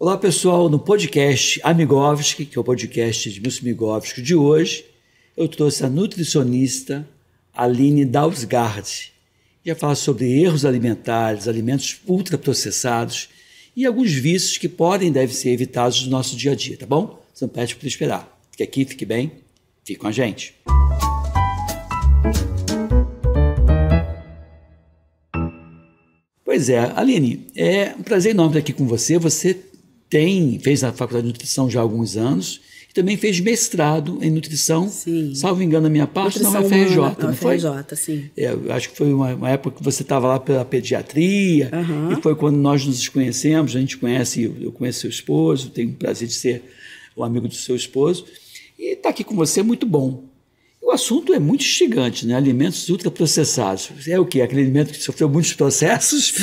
Olá pessoal, no podcast Amigovski, que é o podcast de Milton Migovski de hoje, eu trouxe a nutricionista Aline Dausgaard. Ia falar sobre erros alimentares, alimentos ultraprocessados e alguns vícios que podem e devem ser evitados no nosso dia a dia, tá bom? Você não pede para esperar. Fique aqui, fique bem, fique com a gente. Pois é, Aline, é um prazer enorme estar aqui com você. Você fez a faculdade de nutrição já há alguns anos e também fez mestrado em nutrição, sim. Salvo engano da minha parte, na UFRJ, não foi? UFRJ, sim. Eu acho que foi uma época que você estava lá pela pediatria, e foi quando nós nos conhecemos. A gente conhece, eu conheço seu esposo, tenho o prazer de ser o amigo do seu esposo, e estar aqui com você é muito bom. O assunto é muito instigante, né? Alimentos ultraprocessados. É o quê? Aquele alimento que sofreu muitos processos,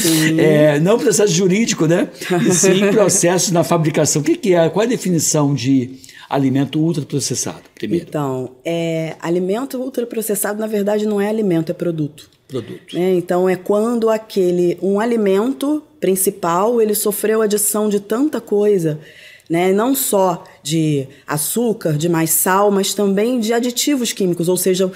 não processo jurídico, né? E sim processos na fabricação. O que é? Qual é a definição de alimento ultraprocessado, primeiro? Então, alimento ultraprocessado, na verdade, não é alimento, é produto. Produto. Então, é quando um alimento principal, ele sofreu adição de tanta coisa, né? Não só de açúcar, de mais sal, mas também de aditivos químicos, ou seja,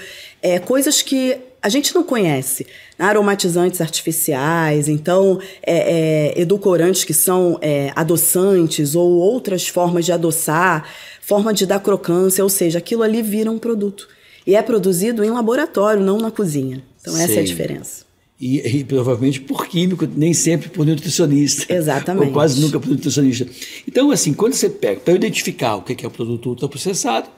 coisas que a gente não conhece, aromatizantes artificiais, então edulcorantes que são adoçantes ou outras formas de adoçar, forma de dar crocância, ou seja, aquilo ali vira um produto. E é produzido em laboratório, não na cozinha. Então essa é a diferença. E provavelmente por químico, nem sempre por nutricionista. Exatamente. Ou quase nunca por nutricionista. Então, assim, quando você pega, para identificar o que é o produto ultraprocessado,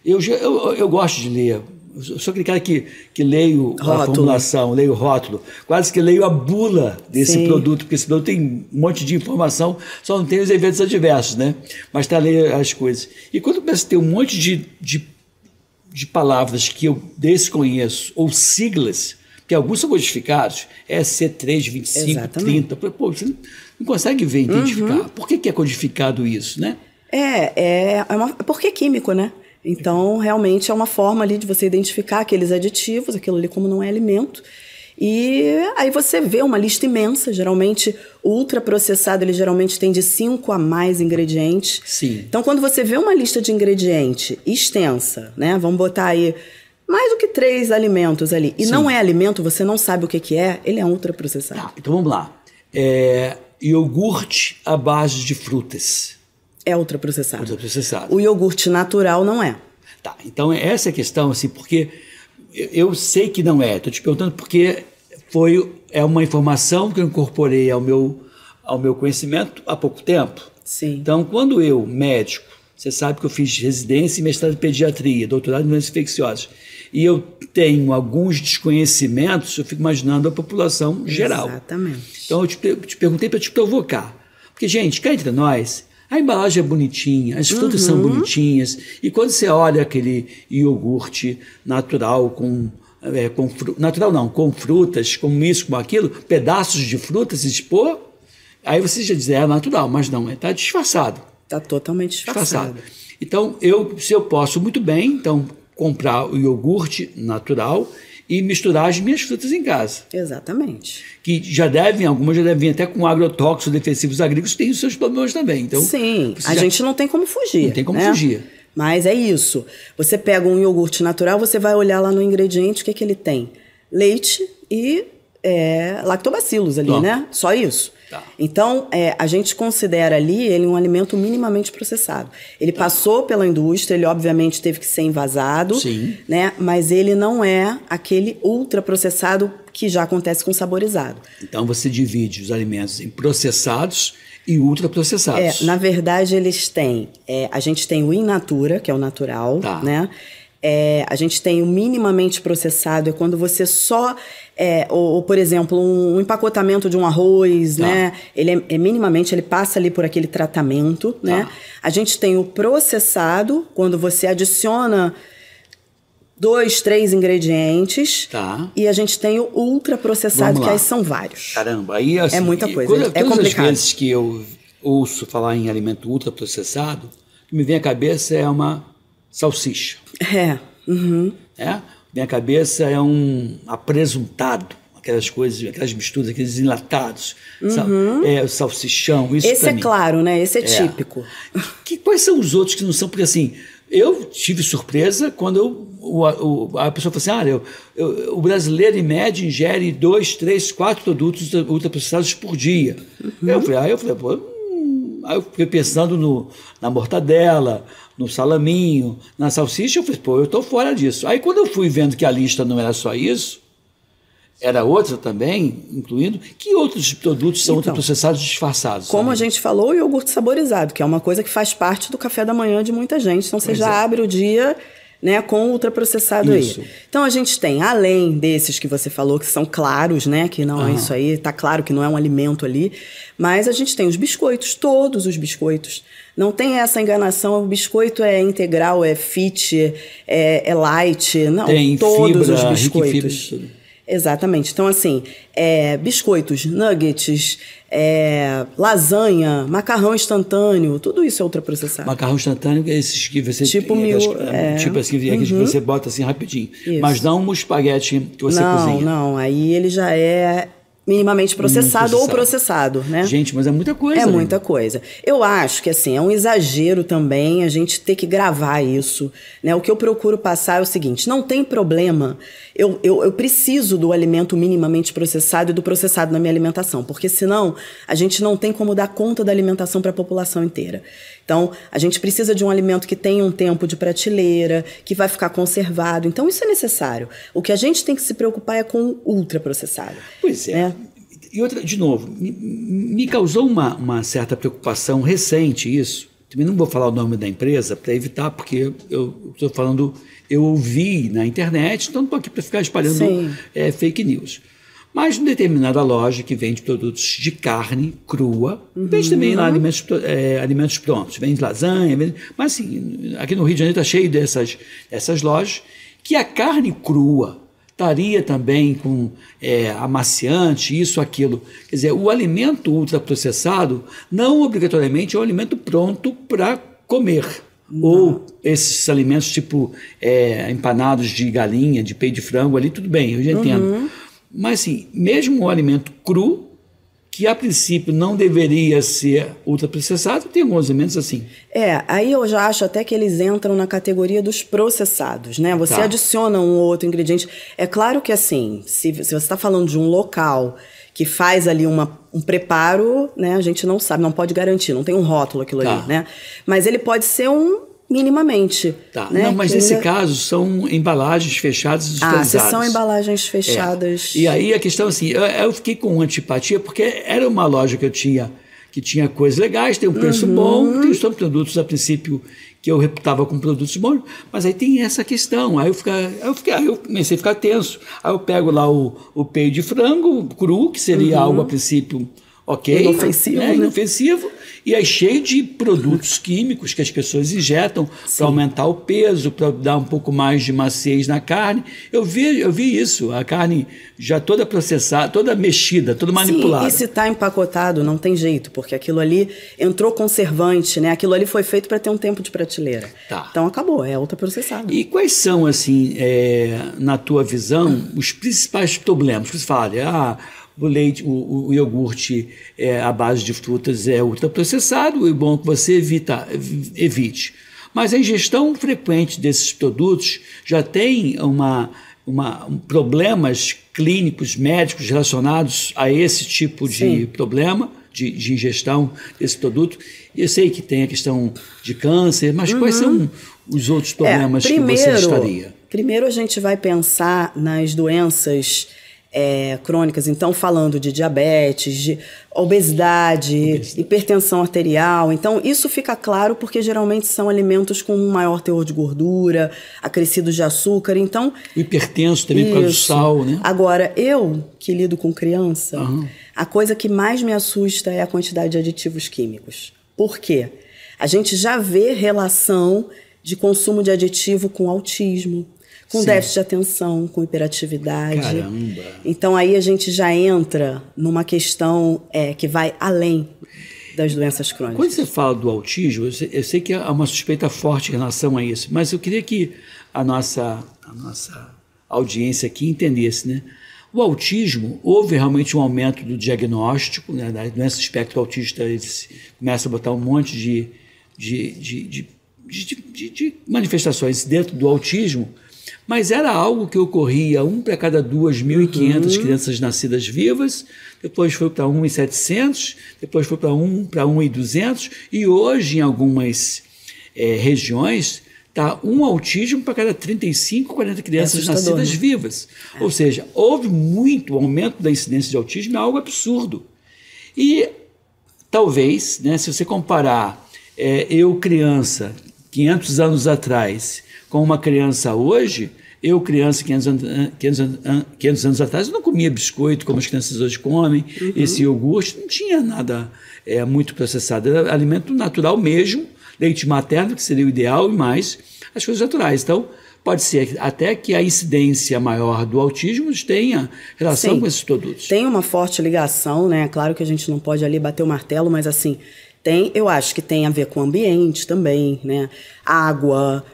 eu gosto de ler. Eu sou aquele cara que leio a formulação, leio o rótulo, quase que leio a bula desse produto, porque esse produto tem um monte de informação, só não tem os eventos adversos, né? Mas está lendo as coisas. E quando começa a ter um monte de palavras que eu desconheço, ou siglas, porque alguns são codificados, C3, 25, exatamente. 30. Pô, você não consegue ver, identificar. Por que é codificado isso, né? Porque é químico, né? Então, realmente é uma forma ali de você identificar aqueles aditivos, aquilo ali como não é alimento. E aí você vê uma lista imensa, geralmente o ultraprocessado, ele geralmente tem de 5 a mais ingredientes. Sim. Então, quando você vê uma lista de ingrediente extensa, né? Vamos botar aí mais do que 3 alimentos ali, e não é alimento, você não sabe o que é, ele é ultraprocessado. Tá, então vamos lá. Iogurte à base de frutas. É ultraprocessado. Ultraprocessado. O iogurte natural não é. Tá, então essa é a questão, assim, porque eu sei que não é. Estou te perguntando porque é uma informação que eu incorporei ao meu conhecimento há pouco tempo. Sim. Então, quando eu, médico, você sabe que eu fiz residência e mestrado em pediatria, doutorado em doenças infecciosas, e eu tenho alguns desconhecimentos, eu fico imaginando a população geral. Exatamente. Então eu te perguntei para te provocar. Porque, gente, cá entre nós, a embalagem é bonitinha, as frutas são bonitinhas, e quando você olha aquele iogurte natural com frutas, com isso, com aquilo, pedaços de frutas, expor, aí você já diz, é natural, mas não, está disfarçado. Está totalmente disfarçado. Então, se eu posso muito bem, comprar o iogurte natural e misturar as minhas frutas em casa. Exatamente. Que algumas já devem vir até com agrotóxicos, defensivos agrícolas, tem os seus problemas também. Então, sim, a gente não tem como fugir. Não tem como fugir. Mas é isso. Você pega um iogurte natural, você vai olhar lá no ingrediente, o que ele tem? Leite e lactobacilos ali, né? Só isso. Tá. Então, a gente considera ali ele um alimento minimamente processado. Ele passou pela indústria, ele obviamente teve que ser envasado, né? Mas ele não é aquele ultraprocessado que já acontece com saborizado. Então, você divide os alimentos em processados e ultraprocessados. Na verdade, eles têm... a gente tem o in natura, que é o natural, né? A gente tem o minimamente processado, é quando você só... ou, por exemplo, um empacotamento de um arroz, né? Ele minimamente, ele passa ali por aquele tratamento, né? A gente tem o processado, quando você adiciona 2, 3 ingredientes. E a gente tem o ultraprocessado, que aí são vários. Caramba, aí assim, é muita coisa, é complicado. Todas as vezes que eu ouço falar em alimento ultraprocessado, o que me vem à cabeça é uma salsicha. Minha cabeça é um apresuntado, aquelas coisas, aquelas misturas, aqueles enlatados, o salsichão, isso esse é claro, né? Esse é típico. Quais são os outros que não são? Porque assim, eu tive surpresa quando a pessoa falou assim, o brasileiro em média ingere 2, 3, 4 produtos ultraprocessados por dia. Eu falei, pô, aí eu fiquei pensando na mortadela, no salaminho, na salsicha, eu falei, pô, eu estou fora disso. Aí quando eu fui vendo que a lista não era só isso, era outra também, incluindo, que outros produtos são ultraprocessados disfarçados? Como a gente falou, o iogurte saborizado, que é uma coisa que faz parte do café da manhã de muita gente. Então você já abre o dia, né, com ultraprocessado aí. Então a gente tem, além desses que você falou, que são claros, né, que não é isso aí, tá claro que não é um alimento ali, mas a gente tem os biscoitos, todos os biscoitos. Não tem essa enganação, o biscoito é integral, é fit, é light, não, tem todos fibra, os biscoitos. Exatamente. Então, assim, biscoitos, nuggets, lasanha, macarrão instantâneo, tudo isso é ultraprocessado. Macarrão instantâneo, esses que você... Tipo tipo assim, aqueles que você bota assim rapidinho. Isso. Mas não um espaguete que você cozinha. Não, aí ele já é minimamente processado ou processado, né? Gente, mas é muita coisa. É muita coisa. Eu acho que, assim, é um exagero também a gente ter que gravar isso, né? O que eu procuro passar é o seguinte, não tem problema, eu preciso do alimento minimamente processado e do processado na minha alimentação, porque senão a gente não tem como dar conta da alimentação para a população inteira. Então, a gente precisa de um alimento que tenha um tempo de prateleira, que vai ficar conservado. Então, isso é necessário. O que a gente tem que se preocupar é com o ultraprocessado. Pois é. Né? E outra, de novo, me causou uma certa preocupação recente isso. Também não vou falar o nome da empresa para evitar, porque eu estou falando, eu ouvi na internet, então não estou aqui para ficar espalhando fake news. Mas em determinada loja que vende produtos de carne crua, vende também lá alimentos prontos, vende lasanha, mas assim, aqui no Rio de Janeiro está cheio dessas lojas, que a carne crua estaria também com amaciante, isso, aquilo. Quer dizer, o alimento ultraprocessado não obrigatoriamente é um alimento pronto para comer. Não. Ou esses alimentos tipo empanados de galinha, de peito de frango ali, tudo bem, eu já entendo. Mas, assim, mesmo o alimento cru, que a princípio não deveria ser ultraprocessado, tem alguns alimentos assim. Aí eu já acho até que eles entram na categoria dos processados, né? Você adiciona um ou outro ingrediente. É claro que, assim, se você está falando de um local que faz ali um preparo, né? A gente não sabe, não pode garantir, não tem um rótulo aquilo ali, né? Mas ele pode ser minimamente. Né? Não, mas nesse caso são embalagens fechadas e industrializadas. Se são embalagens fechadas. E aí a questão assim, eu fiquei com antipatia porque era uma loja que tinha coisas legais, tem um preço bom, tem os produtos a princípio que eu reputava como produtos bons, mas aí tem essa questão, aí eu comecei a ficar tenso. Aí eu pego lá o peito de frango cru, que seria algo a princípio inofensivo, né? Inofensivo, e aí cheio de produtos químicos que as pessoas injetam para aumentar o peso, para dar um pouco mais de maciez na carne. Eu vi isso, a carne já toda processada, toda mexida, toda manipulada. Sim, e se está empacotado, não tem jeito, porque aquilo ali entrou conservante, né? Aquilo ali foi feito para ter um tempo de prateleira. Então acabou, é ultraprocessado. E quais são, assim, na tua visão, os principais problemas? Você fala, o leite, o iogurte à base de frutas é ultraprocessado, e é bom que você evite. Mas a ingestão frequente desses produtos já tem problemas clínicos, médicos relacionados a esse tipo de problema de ingestão desse produto. Eu sei que tem a questão de câncer, mas quais são os outros problemas que você estaria? Primeiro a gente vai pensar nas doenças crônicas, então falando de diabetes, de obesidade, hipertensão arterial. Então isso fica claro porque geralmente são alimentos com um maior teor de gordura, acrescidos de açúcar. Então, o hipertenso também por causa do sal, né? Agora, eu que lido com criança, a coisa que mais me assusta é a quantidade de aditivos químicos. Por quê? A gente já vê relação de consumo de aditivo com autismo, com déficit de atenção, com hiperatividade. Caramba! Então aí a gente já entra numa questão que vai além das doenças crônicas. Quando você fala do autismo, eu sei que há uma suspeita forte em relação a isso, mas eu queria que a nossa audiência aqui entendesse, né? O autismo, houve realmente um aumento do diagnóstico, né, da doença espectro autista, eles começam a botar um monte de manifestações dentro do autismo, mas era algo que ocorria 1 para cada 2.500 crianças nascidas vivas, depois foi para 1.700, depois foi para 1.200, e hoje em algumas regiões está um autismo para cada 35, 40 crianças nascidas vivas. Ou seja, houve muito aumento da incidência de autismo, é algo absurdo. E talvez, né, se você comparar eu criança 500 anos atrás com uma criança hoje, eu criança 500 anos atrás, eu não comia biscoito como as crianças hoje comem, esse iogurte, não tinha nada muito processado, era alimento natural mesmo, leite materno, que seria o ideal, e mais as coisas naturais. Então, pode ser até que a incidência maior do autismo tenha relação com esses produtos. Tem uma forte ligação, né? Claro que a gente não pode ali bater o martelo, mas assim, eu acho que tem a ver com o ambiente também, né? Água,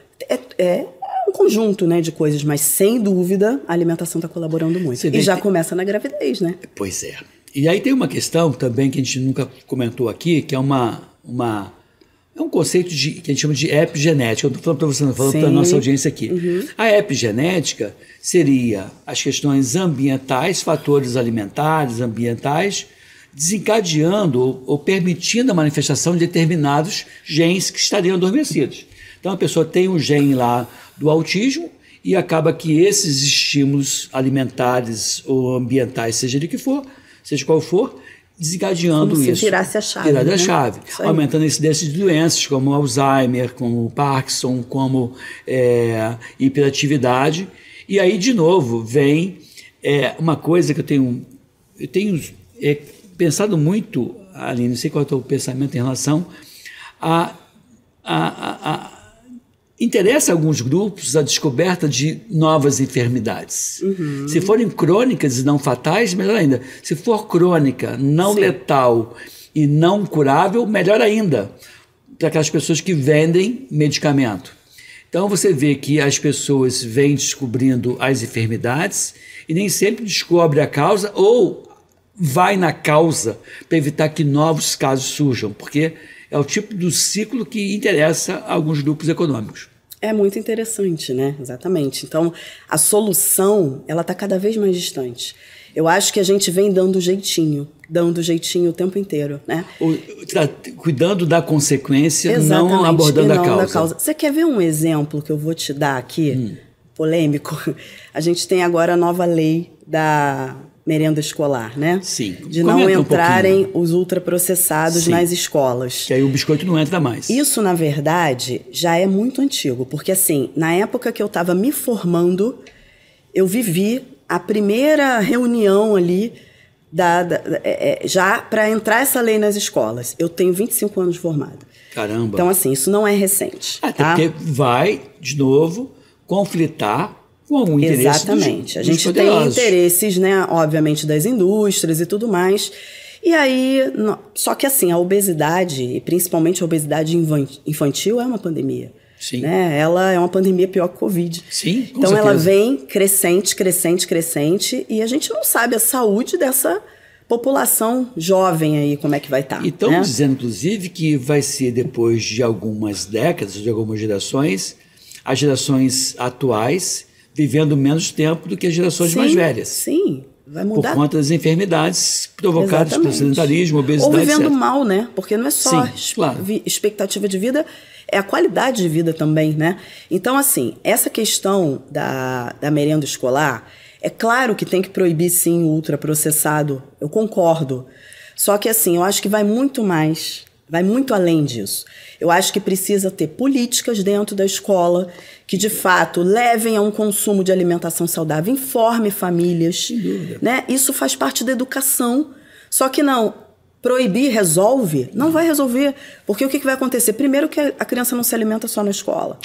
é um conjunto, né, de coisas, mas sem dúvida a alimentação está colaborando muito. E já começa na gravidez, né? Pois é. E aí tem uma questão também que a gente nunca comentou aqui, que é é um conceito que a gente chama de epigenética. Eu estou falando para você, não falando para a nossa audiência aqui. A epigenética seria as questões ambientais, fatores alimentares, ambientais, desencadeando ou permitindo a manifestação de determinados genes que estariam adormecidos. Então a pessoa tem um gene lá do autismo e acaba que esses estímulos alimentares ou ambientais, seja de que for, seja qual for, desencadeando isso. Como se virasse a chave. Virasse a chave. Aumentando a incidência de doenças como Alzheimer, como Parkinson, como hiperatividade. E aí, de novo, vem uma coisa que eu tenho pensado muito, Aline, não sei qual é o teu pensamento em relação interessa a alguns grupos a descoberta de novas enfermidades. Se forem crônicas e não fatais, melhor ainda. Se for crônica, não letal e não curável, melhor ainda, para aquelas pessoas que vendem medicamento. Então você vê que as pessoas vêm descobrindo as enfermidades e nem sempre descobre a causa ou vai na causa para evitar que novos casos surjam, porque é o tipo do ciclo que interessa a alguns grupos econômicos. É muito interessante, né? Exatamente. Então, a solução, ela está cada vez mais distante. Eu acho que a gente vem dando jeitinho o tempo inteiro, né? Cuidando da consequência, não abordando a causa. Você quer ver um exemplo que eu vou te dar aqui, polêmico? A gente tem agora a nova lei da merenda escolar, né? Sim. De não entrarem os ultraprocessados nas escolas. Que aí o biscoito não entra mais. Isso, na verdade, já é muito antigo, porque assim, na época que eu estava me formando, eu vivi a primeira reunião ali já para entrar essa lei nas escolas. Eu tenho 25 anos de formada. Caramba. Então, assim, isso não é recente. Até porque vai, de novo, conflitar com algum interesse. Exatamente. A gente tem interesses, né, obviamente, das indústrias e tudo mais. E aí, só que assim, a obesidade, e principalmente a obesidade infantil, é uma pandemia. Sim. Né? Ela é uma pandemia pior que o Covid. Sim, com então certeza. Ela vem crescente, e a gente não sabe a saúde dessa população jovem aí, como é que vai estar. E estão dizendo, inclusive, que vai ser depois de algumas décadas, de algumas gerações, as gerações atuais vivendo menos tempo do que as gerações mais velhas. Sim, vai mudar. Por conta das enfermidades provocadas pelo sedentarismo, obesidade, ou vivendo mal, né? Porque não é só expectativa de vida, é a qualidade de vida também, né? Então, assim, essa questão da merenda escolar, é claro que tem que proibir, sim, o ultraprocessado, eu concordo. Só que, assim, eu acho que vai muito além disso. Eu acho que precisa ter políticas dentro da escola que, de fato, levem a um consumo de alimentação saudável, informe famílias. Né? Isso faz parte da educação. Só que não, proibir resolve? Não vai resolver. Porque o que vai acontecer? Primeiro que a criança não se alimenta só na escola.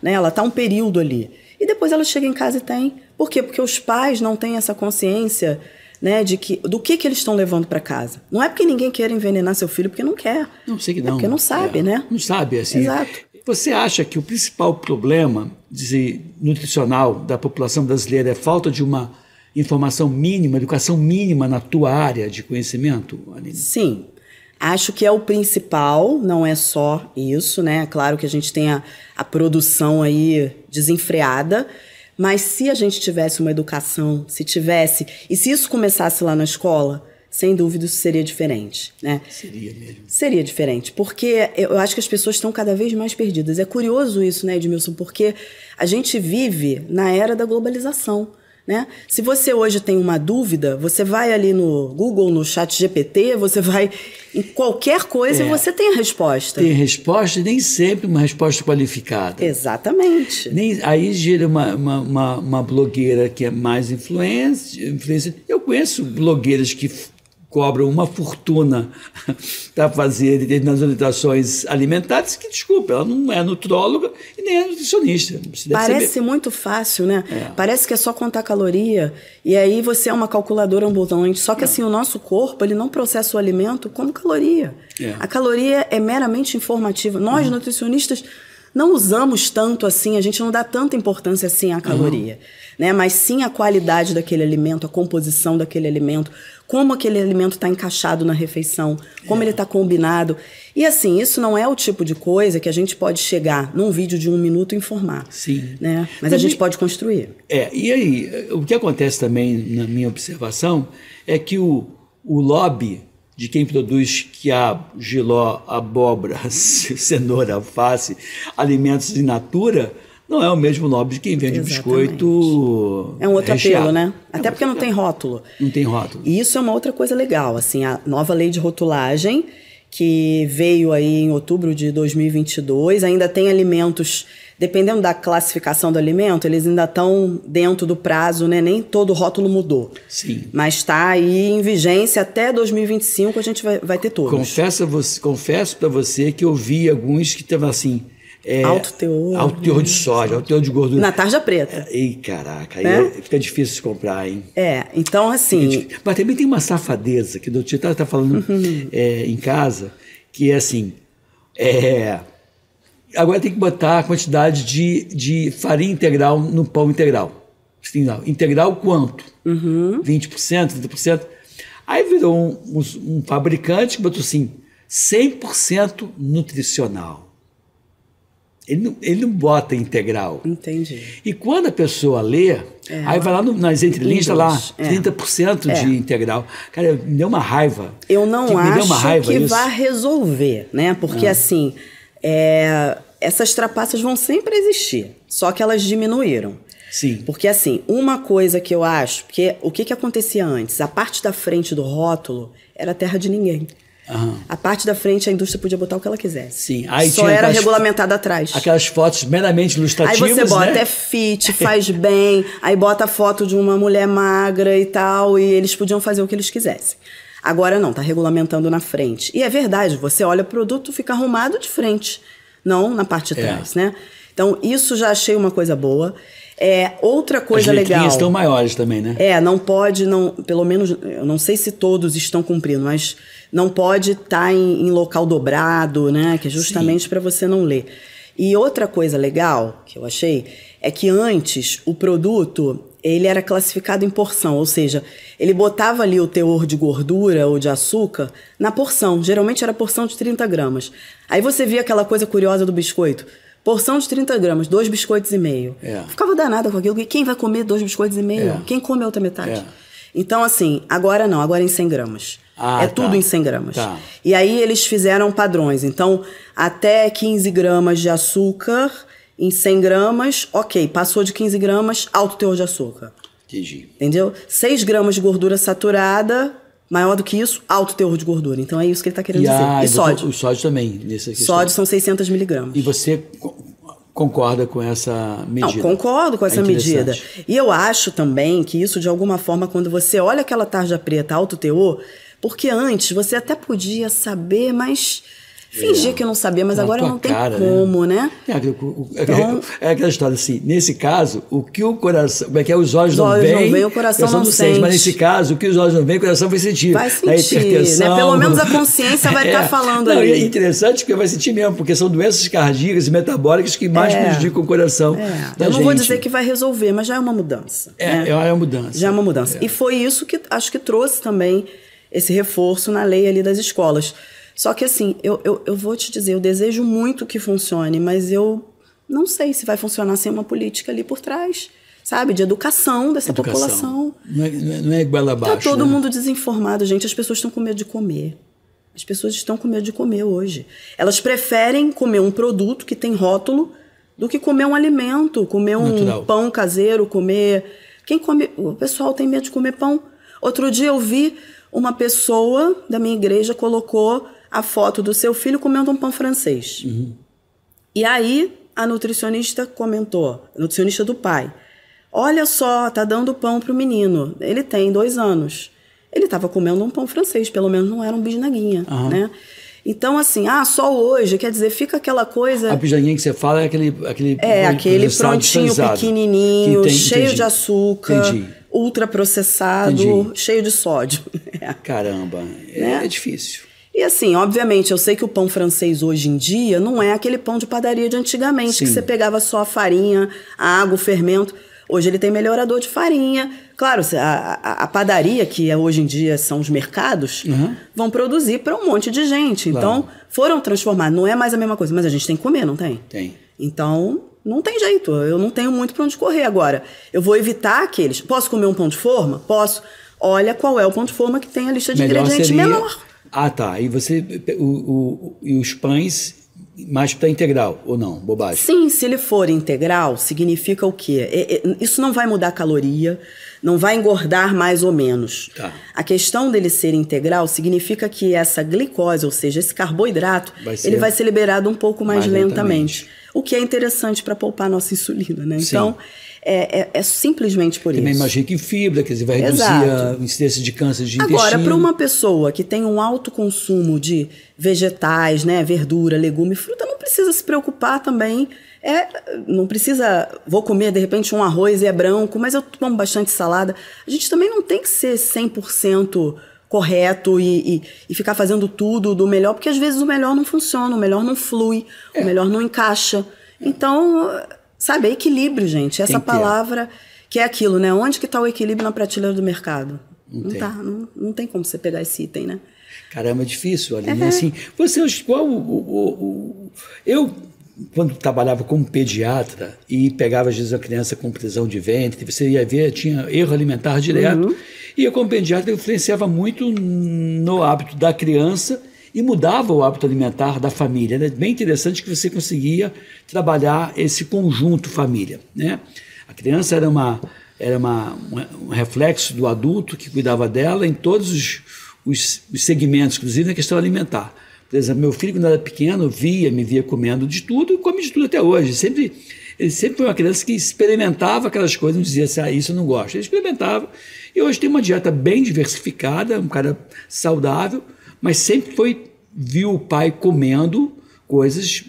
Né? Ela está um período ali. E depois ela chega em casa e tem. Por quê? Porque os pais não têm essa consciência, né, do que eles estão levando para casa. Não é porque ninguém quer envenenar seu filho porque não quer. Não sei que não. É porque não sabe, né? Não sabe, assim. Exato. Você acha que o principal problema nutricional da população brasileira é falta de uma informação mínima, educação mínima na tua área de conhecimento, Aline? Sim. Acho que é o principal, não é só isso, né? Claro que a gente tem a produção aí desenfreada, mas se a gente tivesse uma educação, e se isso começasse lá na escola, sem dúvida isso seria diferente, né? Seria mesmo. Seria diferente, porque eu acho que as pessoas estão cada vez mais perdidas. É curioso isso, né, Edmilson? Porque a gente vive na era da globalização, né? Se você hoje tem uma dúvida, você vai ali no Google, no ChatGPT, você vai em qualquer coisa e você tem a resposta. Tem resposta e nem sempre uma resposta qualificada. Exatamente. Aí gira uma blogueira que é mais influencer. Eu conheço blogueiras que cobram uma fortuna para fazer determinadas orientações alimentares, que, desculpa, ela não é nutróloga e nem é nutricionista. Parece muito fácil, né? Parece que é só contar caloria e aí você é uma calculadora ambulante. Só que assim, o nosso corpo, ele não processa o alimento como caloria. A caloria é meramente informativa. Nós, nutricionistas, não usamos tanto assim, a gente não dá tanta importância assim à caloria, né? Mas sim a qualidade daquele alimento, a composição daquele alimento, como aquele alimento está encaixado na refeição, como ele está combinado. E assim, isso não é o tipo de coisa que a gente pode chegar num vídeo de 1 minuto e informar. Sim. Né? Mas a gente pode construir. E aí, o que acontece também, na minha observação, é que o lobby de quem produz quiabo, jiló, abóbora, cenoura, alface, alimentos in natura, não é o mesmo lobby de quem vende biscoito. É um outro recheado. apelo, né? Até porque não tem rótulo. Não tem rótulo. E isso é uma outra coisa legal, assim, a nova lei de rotulagem, que veio aí em outubro de 2022, ainda tem alimentos, dependendo da classificação do alimento, eles ainda estão dentro do prazo, né? Nem todo o rótulo mudou. Sim. Mas está aí em vigência até 2025, a gente vai ter todos. Confesso para você que eu vi alguns que estavam assim... alto teor de soja, alto teor de gordura. Na tarja preta. Ei, caraca, né? Aí fica difícil de comprar, hein? Então assim... Mas também tem uma safadeza, que o tio está falando em casa, que é assim, agora tem que botar a quantidade de farinha integral no pão integral. Integral quanto? 20%, 30%? Aí virou um fabricante que botou assim, 100% nutricional. Ele não bota integral. Entendi. E quando a pessoa lê, aí vai lá nas entrelinhas, está lá, 30% de integral. Cara, me deu uma raiva. Eu não acho que vai resolver, né? Porque assim, essas trapaças vão sempre existir, só que elas diminuíram. Sim. Porque assim, uma coisa que eu acho, porque o que acontecia antes? A parte da frente do rótulo era terra de ninguém. A parte da frente a indústria podia botar o que ela quisesse. Sim. Aí só era regulamentado atrás. Aquelas fotos meramente ilustrativas. Aí você bota, né? É fit, faz bem, aí bota a foto de uma mulher magra e tal, e eles podiam fazer o que eles quisessem. Agora não, tá regulamentando na frente. E é verdade, você olha o produto, fica arrumado de frente, não na parte de trás, né? Então, isso já achei uma coisa boa. Outra coisa legal... As letrinhas estão maiores também, né? Não pode, pelo menos, eu não sei se todos estão cumprindo, mas não pode estar em local dobrado, né? Que é justamente para você não ler. E outra coisa legal que eu achei é que antes o produto ele era classificado em porção, ou seja, ele botava ali o teor de gordura ou de açúcar na porção. Geralmente era porção de 30 gramas. Aí você via aquela coisa curiosa do biscoito. Porção de 30 gramas, 2 biscoitos e meio. Ficava danada com aquilo. Quem vai comer 2 biscoitos e meio? Quem come a outra metade? Então, assim, agora não, agora é em 100 gramas. Tudo em 100 gramas. E aí eles fizeram padrões. Então, até 15 gramas de açúcar em 100 gramas, ok. Passou de 15 gramas, alto teor de açúcar. Entendi. Entendeu? 6 gramas de gordura saturada... Maior do que isso, alto teor de gordura. Então é isso que ele está querendo dizer. E sódio. O sódio também. Sódio são 600 miligramas. E você concorda com essa medida? Não, concordo com essa medida. E eu acho também que isso, de alguma forma, quando você olha aquela tarja preta alto teor, porque antes você até podia saber, mas Fingia que não sabia, mas agora não tem cara, como, né? É aquela história assim, nesse caso, o que o coração, como é que é, os olhos não veem, o coração não sente. Mas nesse caso, o que os olhos não veem, o coração vai sentir. Vai sentir, né? Pelo menos a consciência vai estar falando ali. É interessante porque vai sentir mesmo, porque são doenças cardíacas e metabólicas que mais prejudicam o coração da Eu não gente. vou dizer que vai resolver, mas já é uma mudança. É uma mudança. Já é uma mudança. E foi isso que acho que trouxe também esse reforço na lei ali das escolas. Só que assim, eu vou te dizer, eu desejo muito que funcione, mas eu não sei se vai funcionar sem uma política ali por trás, sabe? De educação dessa população. Não é igual abaixo. Tá todo mundo desinformado, gente. As pessoas estão com medo de comer. As pessoas estão com medo de comer hoje. Elas preferem comer um produto que tem rótulo do que comer um alimento, comer um pão caseiro, comer... Quem come... O pessoal tem medo de comer pão. Outro dia eu vi uma pessoa da minha igreja colocou a foto do seu filho comendo um pão francês. E aí a nutricionista comentou, a nutricionista do pai, olha só, tá dando pão pro menino, ele tem 2 anos. Ele estava comendo um pão francês, pelo menos não era um bisnaguinha, né? Então, assim, só hoje, quer dizer, fica aquela coisa... A bisnaguinha que você fala é aquele prontinho, pequenininho, cheio de açúcar, ultraprocessado, cheio de sódio. Caramba, é difícil. E assim, obviamente, eu sei que o pão francês hoje em dia não é aquele pão de padaria de antigamente, que você pegava só a farinha, a água, o fermento. Hoje ele tem melhorador de farinha. Claro, a padaria, que hoje em dia são os mercados, vão produzir para um monte de gente. Claro. Então, foram transformados. Não é mais a mesma coisa, mas a gente tem que comer, não tem? Tem. Então, não tem jeito. Eu não tenho muito para onde correr agora. Eu vou evitar aqueles. Posso comer um pão de forma? Posso. Olha qual é o pão de forma que tem a lista de ingredientes menor. Tá. E você... E os pães... mais para integral, ou não? Bobagem. Sim, se ele for integral, significa o quê? Isso não vai mudar a caloria, não vai engordar mais ou menos. Tá. A questão dele ser integral significa que essa glicose, ou seja, esse carboidrato, ele vai ser liberado um pouco mais lentamente. O que é interessante para poupar a nossa insulina, né? Sim. Então, é simplesmente por Também isso. imagina que fibra, quer dizer, vai reduzir a incidência de câncer de intestino. Agora, para uma pessoa que tem um alto consumo de vegetais, né, verdura, legume, fruta, não precisa se preocupar também. Não precisa, vou comer de repente um arroz e é branco, mas eu tomo bastante salada. A gente também não tem que ser 100% correto e ficar fazendo tudo do melhor, porque às vezes o melhor não funciona, o melhor não flui, o melhor não encaixa. Então... Sabe, é equilíbrio, gente. Essa palavra que é aquilo, né? Onde que está o equilíbrio na prateleira do mercado? Não tem como você pegar esse item, né? Caramba, é difícil, Aline. Assim, eu, quando trabalhava como pediatra e pegava, às vezes, a criança com prisão de ventre, você ia ver, tinha erro alimentar direto. E eu, como pediatra, influenciava muito no hábito da criança e mudava o hábito alimentar da família. É bem interessante que você conseguia trabalhar esse conjunto família, né? A criança era um reflexo do adulto que cuidava dela em todos os segmentos, inclusive na questão alimentar. Por exemplo, meu filho, quando era pequeno, me via comendo de tudo e come de tudo até hoje. Ele sempre foi uma criança que experimentava aquelas coisas, não dizia assim, isso eu não gosto. Ele experimentava. E hoje tem uma dieta bem diversificada, um cara saudável, mas sempre viu o pai comendo coisas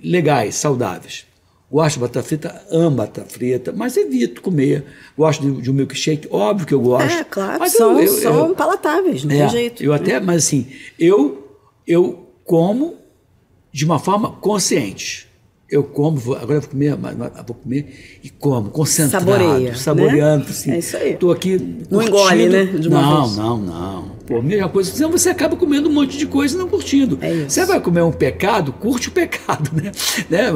legais, saudáveis. Gosto de batata frita, amo batata frita, mas evito comer. Gosto de um milkshake, óbvio que eu gosto. Claro, mas são palatáveis, não tem jeito. Mas assim, eu como de uma forma consciente. Eu como, agora eu vou comer e como, concentrado, saboreando. Né? Assim, é isso aí. Estou aqui não engole, né? De uma vez. Não. Pô, mesma coisa, senão você acaba comendo um monte de coisa e não curtindo. Você vai comer um pecado, curte o pecado, né?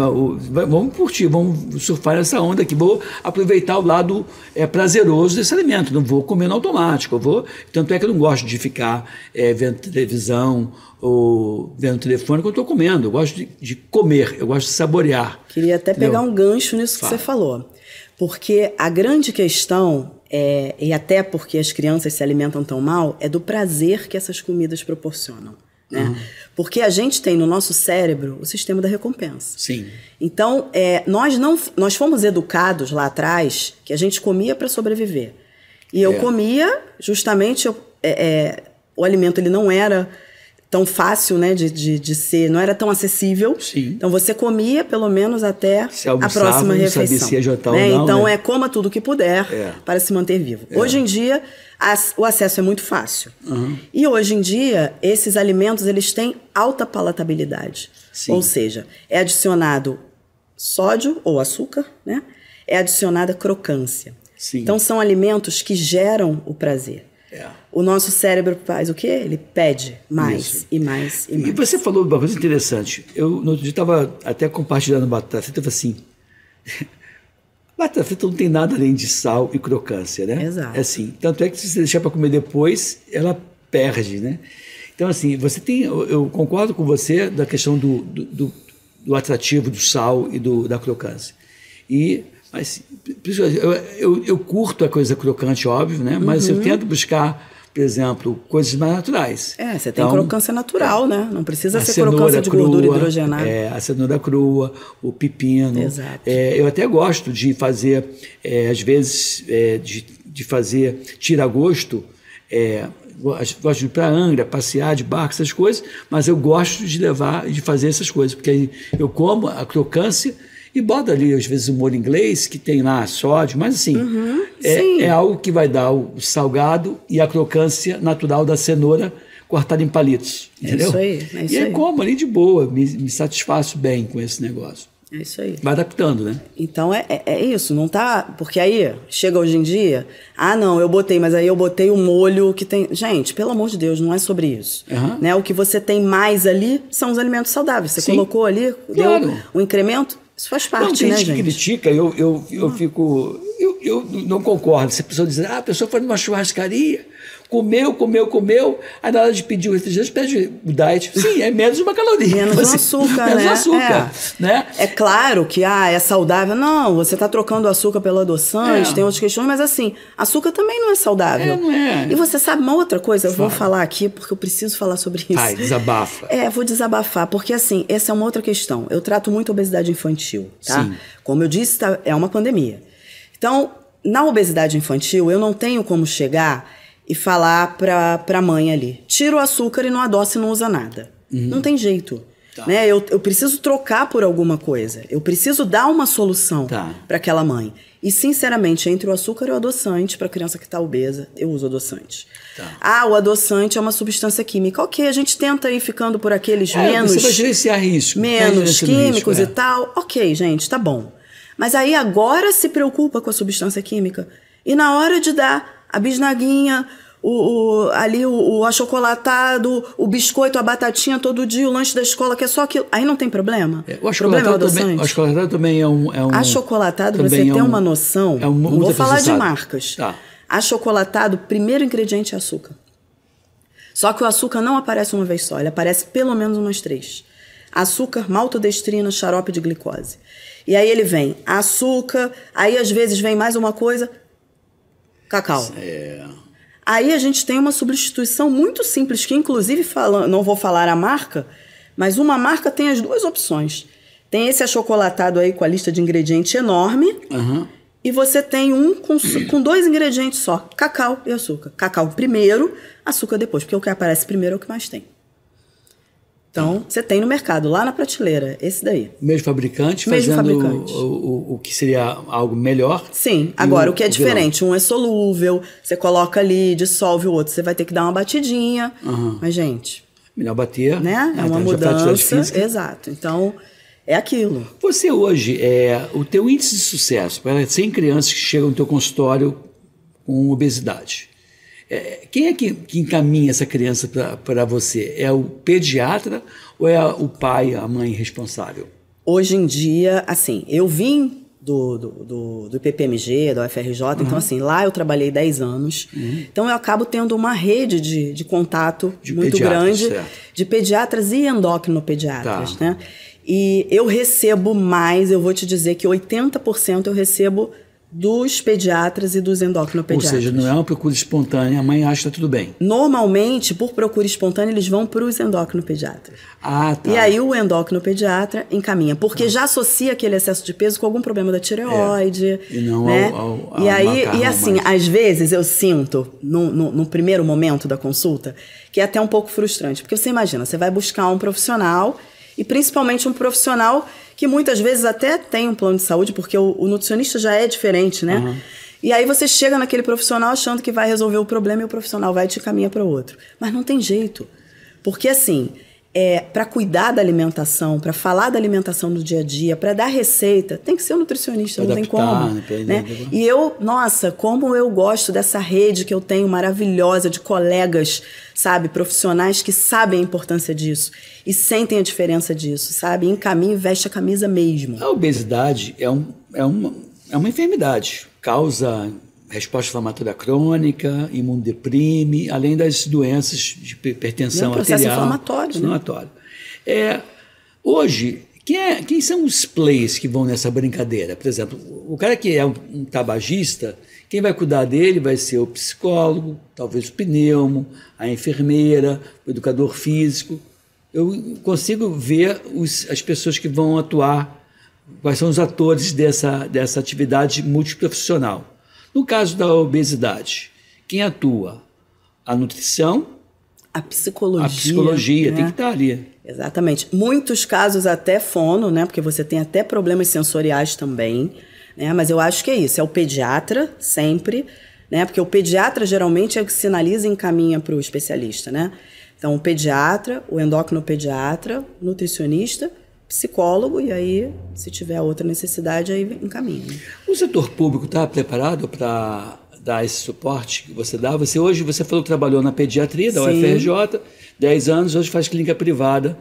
Vamos curtir, vamos surfar essa onda aqui, vou aproveitar o lado prazeroso desse alimento, não vou comer no automático, tanto é que eu não gosto de ficar vendo televisão ou vendo telefone quando eu estou comendo, eu gosto de comer, eu gosto de saborear. Queria até pegar um gancho nisso que você falou, porque a grande questão, e até porque as crianças se alimentam tão mal, é do prazer que essas comidas proporcionam. Né? Porque a gente tem no nosso cérebro o sistema da recompensa. Sim. Então, nós fomos educados lá atrás que a gente comia para sobreviver. E eu comia justamente, o alimento ele não era tão fácil, né, de ser, não era tão acessível. Sim. Então você comia pelo menos até a próxima refeição. Não sabia se ia jantar né? ou não, então né? coma tudo que puder para se manter vivo. Hoje em dia o acesso é muito fácil. E hoje em dia esses alimentos eles têm alta palatabilidade. Sim. Ou seja, é adicionado sódio ou açúcar, né? É adicionada crocância. Sim. Então são alimentos que geram o prazer. O nosso cérebro faz o quê? Ele pede mais e mais e mais. E você falou uma coisa interessante. Eu no outro dia estava até compartilhando batata frita, eu falei assim, batata frita não tem nada além de sal e crocância, né? Exato. É assim, tanto é que se você deixar para comer depois, ela perde, né? Então assim, você tem, eu concordo com você da questão do atrativo do sal e da crocância. Mas eu curto a coisa crocante, óbvio, né? Mas eu tento buscar, por exemplo, coisas mais naturais. Você tem crocância natural, né? Não precisa ser crocância de crua, gordura hidrogenada. A cenoura crua, o pepino. Exato. Eu até gosto de fazer, às vezes, de fazer tira-gosto. Gosto de ir para Angra, passear de barco, essas coisas, mas eu gosto de fazer essas coisas, porque aí eu como a crocância e boto ali, às vezes, o molho inglês, que tem lá sódio, mas assim, é algo que vai dar o salgado e a crocância natural da cenoura cortada em palitos, entendeu? Isso aí, é isso e aí. como ali de boa, me satisfaço bem com esse negócio. É isso aí. Vai adaptando, né? Então é isso, não tá... Porque aí, chega hoje em dia, não, mas aí eu botei o molho que tem... Gente, pelo amor de Deus, não é sobre isso. Né? O que você tem mais ali são os alimentos saudáveis. Você colocou ali, deu um incremento, isso faz parte, né, gente? Tem gente que critica, eu fico... Eu não concordo. Se a pessoa diz, a pessoa foi numa churrascaria, comeu, aí na hora de pedir o refrigerante, pede o diet. Sim, é menos uma caloria. Menos um açúcar, menos né? açúcar, né? É claro que, é saudável. Não, você está trocando o açúcar pelo adoçante, tem outras questões, mas assim, açúcar também não é saudável. Não é. E você sabe uma outra coisa? Eu vou falar aqui, porque eu preciso falar sobre isso. Ai, desabafa. Vou desabafar, porque assim, essa é uma outra questão. Eu trato muito obesidade infantil, tá? Sim. Como eu disse, é uma pandemia. Então, na obesidade infantil, eu não tenho como chegar e falar pra mãe ali, tira o açúcar e não adoça e não usa nada. Não tem jeito. Tá. Né? Eu preciso trocar por alguma coisa. Eu preciso dar uma solução para aquela mãe. E, sinceramente, entre o açúcar e o adoçante, para criança que está obesa, eu uso adoçante. Tá. O adoçante é uma substância química. Ok, a gente tenta ir ficando por aqueles você vai gerenciar risco. Menos químicos e tal. Ok, gente, tá bom. Mas aí agora se preocupa com a substância química. E na hora de dar a bisnaguinha, o achocolatado, o biscoito, a batatinha todo dia, o lanche da escola, que é só aquilo. Aí não tem problema. O achocolatado também é um... Achocolatado, para você ter uma noção, não vou falar de marcas. Tá. Achocolatado, primeiro ingrediente é açúcar. Só que o açúcar não aparece uma vez só, ele aparece pelo menos umas 3. Açúcar, maltodestrina, xarope de glicose. E aí ele vem açúcar, aí às vezes vem mais uma coisa, cacau. Aí a gente tem uma substituição muito simples, que inclusive, não vou falar a marca, mas uma marca tem as 2 opções. Tem esse achocolatado aí com a lista de ingredientes enorme, e você tem um com 2 ingredientes só, cacau e açúcar. Cacau primeiro, açúcar depois, porque o que aparece primeiro é o que mais tem. Então, você tem no mercado, lá na prateleira, esse daí. Mesmo fabricante, fazendo o que seria algo melhor. Sim, agora o que é diferente, um é solúvel, você coloca ali, dissolve o outro, você vai ter que dar uma batidinha. Mas, gente... Melhor bater. Né? É uma mudança, exato. Então, é aquilo. Você hoje, o teu índice de sucesso, para 100 crianças que chegam no teu consultório com obesidade, quem é que encaminha essa criança para você? É o pediatra ou é o pai, a mãe responsável? Hoje em dia, assim, eu vim do IPPMG, da UFRJ, então assim, lá eu trabalhei 10 anos, então eu acabo tendo uma rede de contato muito grande de pediatras e endocrinopediatras, né? E eu recebo mais, eu vou te dizer que 80% eu recebo dos pediatras e dos endocrinopediatras. Ou seja, não é uma procura espontânea, a mãe acha que está tudo bem. Normalmente, por procura espontânea, eles vão para os endocrinopediatras. Ah, tá. E aí o endocrinopediatra encaminha, porque já associa aquele excesso de peso com algum problema da tireoide. E não né? ao E aí, macarrão, e assim, mas... às vezes eu sinto, no primeiro momento da consulta, que é até um pouco frustrante. Porque você imagina, você vai buscar um profissional, e principalmente um profissional que muitas vezes até tem um plano de saúde, porque o nutricionista já é diferente, né? Uhum. E aí você chega naquele profissional achando que vai resolver o problema e o profissional vai e te caminha para outro. Mas não tem jeito. Porque assim, para cuidar da alimentação, para falar da alimentação do dia a dia, para dar receita, tem que ser um nutricionista, não tem como. Né? E nossa, como eu gosto dessa rede que eu tenho maravilhosa de colegas, sabe, profissionais que sabem a importância disso e sentem a diferença disso, sabe? Encaminha e veste a camisa mesmo. A obesidade é uma enfermidade, causa resposta inflamatória crônica, imunodeprime, além das doenças de hipertensão arterial. Processo inflamatório. Né? Hoje, quem são os players que vão nessa brincadeira? Por exemplo, o cara que é um tabagista, quem vai cuidar dele vai ser o psicólogo, talvez o pneumo, a enfermeira, o educador físico. Eu consigo ver as pessoas que vão atuar, quais são os atores dessa atividade multiprofissional. No caso da obesidade, quem atua? A nutrição, a psicologia. A psicologia, né? Tem que estar ali. Exatamente. Muitos casos até fono, né? Porque você tem até problemas sensoriais também, né? Mas eu acho que é isso, é o pediatra sempre, né? Porque o pediatra geralmente é o que sinaliza e encaminha para o especialista, né? Então, o pediatra, o endocrinopediatra, nutricionista, psicólogo, e aí, se tiver outra necessidade, aí encaminha. O setor público está preparado para dar esse suporte que você dá? Hoje você falou que trabalhou na pediatria da UFRJ, 10 anos, hoje faz clínica privada.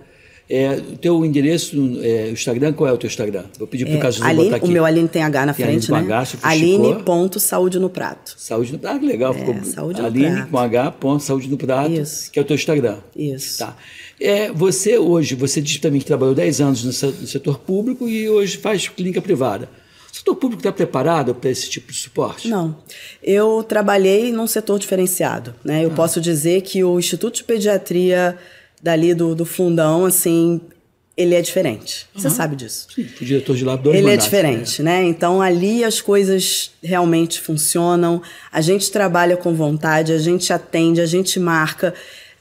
O teu endereço, o Instagram, qual é o teu Instagram? Vou pedir para o Caso botar aqui. O meu Aline tem H na frente, né? Aline.saúde no prato. Saúde no prato, que legal. Saúde no Aline prato. com H, saúde no prato, Isso. Que é o teu Instagram. Isso. Tá. Você diz também que trabalhou 10 anos no setor público e hoje faz clínica privada. O setor público está preparado para esse tipo de suporte? Não. Eu trabalhei num setor diferenciado, né? Eu posso dizer que o Instituto de Pediatria dali do fundão, assim, ele é diferente. Você sabe disso. Sim, o diretor de lá, 2 Ele mandatos, é diferente, né? Então, ali as coisas realmente funcionam, a gente trabalha com vontade, a gente atende, a gente marca.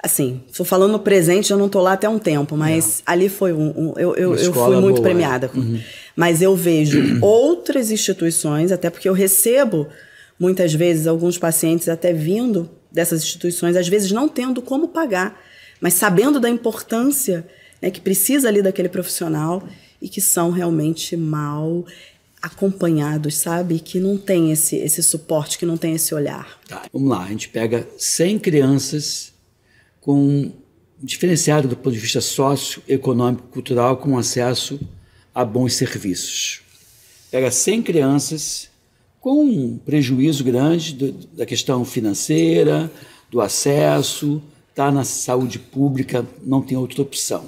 Assim, estou falando no presente, eu não estou lá até um tempo, mas ali foi eu fui muito premiada. Mas eu vejo outras instituições, até porque eu recebo, muitas vezes, alguns pacientes até vindo dessas instituições, às vezes não tendo como pagar, mas sabendo da importância, né, que precisa ali daquele profissional e que são realmente mal acompanhados, sabe? Que não tem esse suporte, que não tem esse olhar. Tá, vamos lá, a gente pega 100 crianças com diferenciado do ponto de vista socioeconômico, cultural, com acesso a bons serviços. Pega 100 crianças com um prejuízo grande da questão financeira, do acesso, está na saúde pública, não tem outra opção.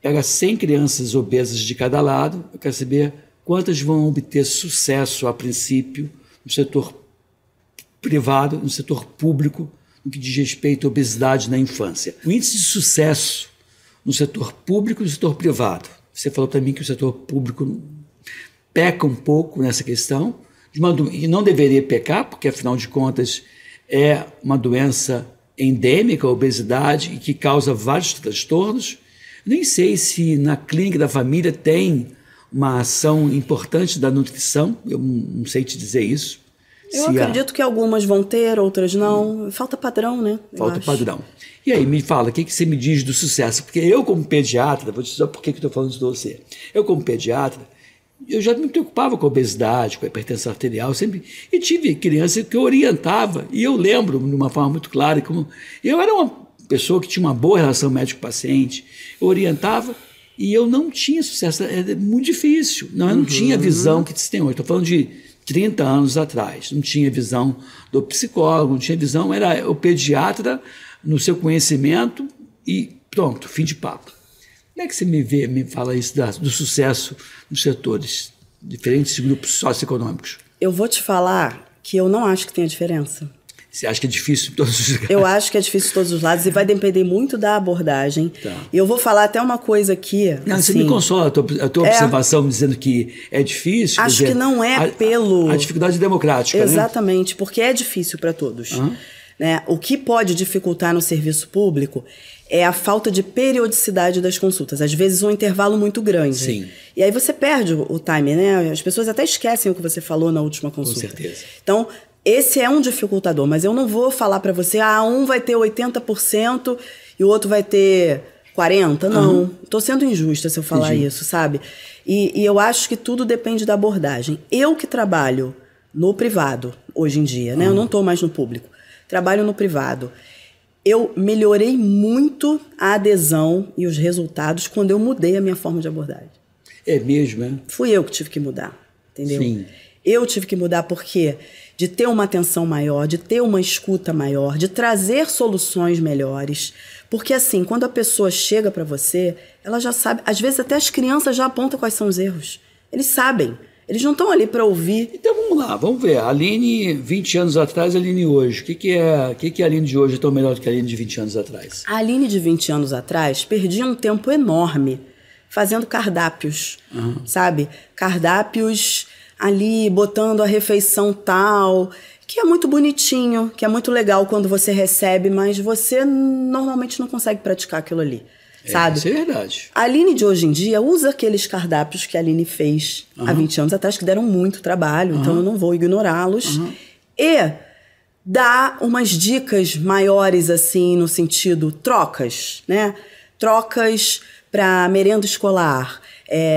Pega 100 crianças obesas de cada lado, eu quero saber quantas vão obter sucesso a princípio no setor privado, no setor público, no que diz respeito à obesidade na infância. O índice de sucesso no setor público e no setor privado. Você falou para mim que o setor público peca um pouco nessa questão, e não deveria pecar, porque, afinal de contas, é uma doença endêmica, a obesidade, e que causa vários transtornos. Nem sei se na clínica da família tem uma ação importante da nutrição, eu não sei te dizer isso. Eu acredito que algumas vão ter, outras não. Falta padrão, né? Falta padrão. E aí, me fala, o que você me diz do sucesso? Porque eu, como pediatra, vou te dizer por que eu estou falando isso de você. Eu, como pediatra, eu já me preocupava com a obesidade, com a hipertensão arterial, sempre. E tive criança que eu orientava, e eu lembro de uma forma muito clara, como eu era uma pessoa que tinha uma boa relação médico-paciente, eu orientava e eu não tinha sucesso, era muito difícil. Não, eu não tinha a visão que se tem hoje. Estou falando de 30 anos atrás, não tinha visão do psicólogo, não tinha visão, era o pediatra no seu conhecimento e pronto, fim de papo. Como é que você me fala isso do sucesso nos setores diferentes grupos socioeconômicos? Eu vou te falar que eu não acho que tenha diferença. Você acha que é difícil em todos os lugares? Eu acho que é difícil em todos os lados e vai depender muito da abordagem. Tá. E eu vou falar até uma coisa aqui. Não, assim, você me consola, a tua observação dizendo que é difícil. Acho que não é pelo... A dificuldade democrática, exatamente, né? Porque é difícil para todos. Né? O que pode dificultar no serviço público é a falta de periodicidade das consultas. Às vezes um intervalo muito grande. Sim. E aí você perde o time, né? As pessoas até esquecem o que você falou na última consulta. Com certeza. Então, esse é um dificultador, mas eu não vou falar para você, um vai ter 80% e o outro vai ter 40%. Não, tô sendo injusta se eu falar isso, sabe? E eu acho que tudo depende da abordagem. Eu que trabalho no privado hoje em dia, né? Eu não tô mais no público. Trabalho no privado. Eu melhorei muito a adesão e os resultados quando eu mudei a minha forma de abordagem. É mesmo, é? Fui eu que tive que mudar, entendeu? Sim. Eu tive que mudar porque de ter uma atenção maior, de ter uma escuta maior, de trazer soluções melhores. Porque assim, quando a pessoa chega para você, ela já sabe, às vezes até as crianças já apontam quais são os erros. Eles sabem. Eles não estão ali para ouvir. Então vamos lá, vamos ver. A Aline, 20 anos atrás, a Aline hoje. O que a Aline de hoje é tão melhor do que a Aline de 20 anos atrás? A Aline de 20 anos atrás perdia um tempo enorme fazendo cardápios, sabe? Cardápios ali, botando a refeição tal, que é muito bonitinho, que é muito legal quando você recebe, mas você normalmente não consegue praticar aquilo ali. Sabe? Isso é verdade. A Aline de hoje em dia usa aqueles cardápios que a Aline fez há 20 anos atrás, que deram muito trabalho, então eu não vou ignorá-los. E dá umas dicas maiores, assim, no sentido trocas, né? Trocas para merenda escolar.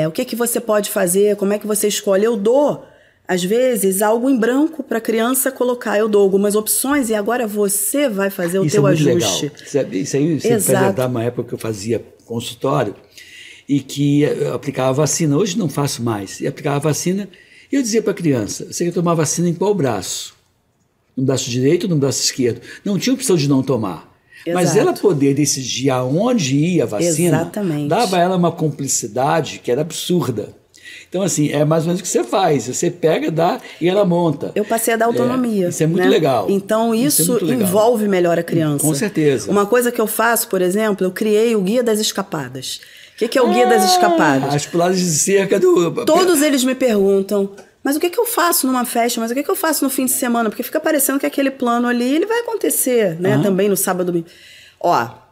O que você pode fazer, como é que você escolhe? Eu dou, às vezes, algo em branco para a criança colocar. Eu dou algumas opções e agora você vai fazer o teu ajuste. Legal. Isso aí você vai lembrar uma época que eu fazia consultório e que eu aplicava vacina. Hoje não faço mais. E aplicava vacina e eu dizia para a criança, você quer tomar vacina em qual braço? No braço direito ou no braço esquerdo? Não tinha opção de não tomar. Exato. Mas ela poder decidir aonde ia a vacina, dava a ela uma cumplicidade que era absurda. Então, assim, é mais ou menos o que você faz. Você pega, dá e ela monta. Eu passei a dar autonomia. Isso é muito legal. Então, isso envolve melhor a criança. Com certeza. Uma coisa que eu faço, por exemplo, eu criei o Guia das Escapadas. O que é o Guia das Escapadas? As puladas de cerca do... Todos eles me perguntam, mas o que eu faço numa festa? Mas o que eu faço no fim de semana? Porque fica parecendo que aquele plano ali, ele vai acontecer, né? Também no sábado, domingo.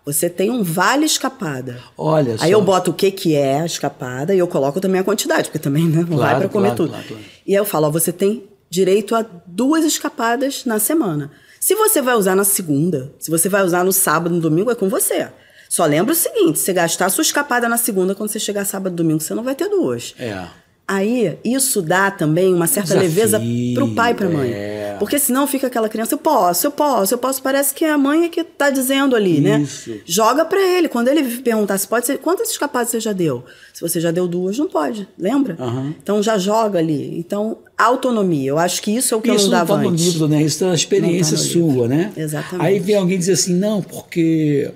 Você tem um vale escapada. Olha só. Aí eu boto o que é a escapada e eu coloco também a quantidade, porque também não vai para comer tudo. Claro. E aí eu falo, você tem direito a 2 escapadas na semana. Se você vai usar na segunda, se você vai usar no sábado, no domingo, é com você. Só lembra o seguinte, se gastar a sua escapada na segunda, quando você chegar sábado e domingo, você não vai ter 2. Aí, isso dá também uma certa leveza pro pai e pra mãe. Porque senão fica aquela criança, eu posso. Parece que é a mãe que tá dizendo ali, né? Joga pra ele. Quando ele perguntar se pode ser, quantas escapadas você já deu? Se você já deu 2, não pode, lembra? Então já joga ali. Então, autonomia. Eu acho que isso é o que eu não dava antes. Isso não tá no livro, né? Isso é uma experiência sua, né? Exatamente. Aí vem alguém dizer assim, não, porque...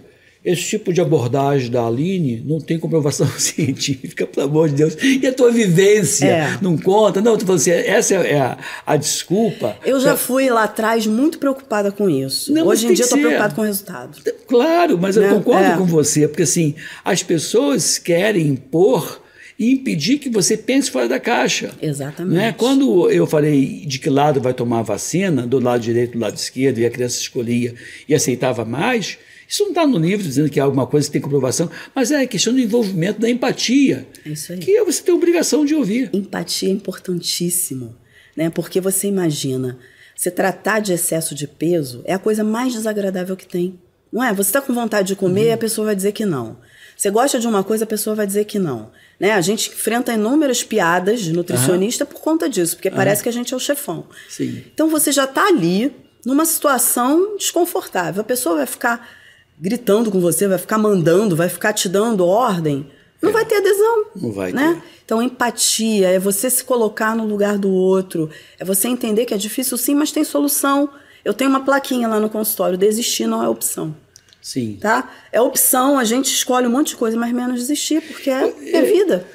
esse tipo de abordagem da Aline não tem comprovação científica, pelo amor de Deus. E a tua vivência não conta? Não, tu falando assim, essa é a desculpa. Eu já fui lá atrás muito preocupada com isso. Não, hoje em dia eu estou preocupada com o resultado. Claro, mas eu concordo com você, porque assim, as pessoas querem impor e impedir que você pense fora da caixa. Exatamente. Né? Quando eu falei de que lado vai tomar a vacina, do lado direito, do lado esquerdo, e a criança escolhia e aceitava mais... Isso não está no livro dizendo que é alguma coisa que tem comprovação, mas é a questão do envolvimento, da empatia. É isso aí. Que você tem obrigação de ouvir. Empatia é importantíssimo, né? Porque você imagina, você tratar de excesso de peso é a coisa mais desagradável que tem. Não é? Você está com vontade de comer e a pessoa vai dizer que não. Você gosta de uma coisa, a pessoa vai dizer que não. Né? A gente enfrenta inúmeras piadas de nutricionista por conta disso, porque parece que a gente é o chefão. Sim. Então você já está ali numa situação desconfortável. A pessoa vai ficar gritando com você, vai ficar mandando, vai ficar te dando ordem, não vai ter adesão. Não vai né? ter. Então, empatia é você se colocar no lugar do outro, é você entender que é difícil sim, mas tem solução. Eu tenho uma plaquinha lá no consultório, desistir não é opção. Sim. Tá? É opção, a gente escolhe um monte de coisa, mas menos desistir, porque é vida.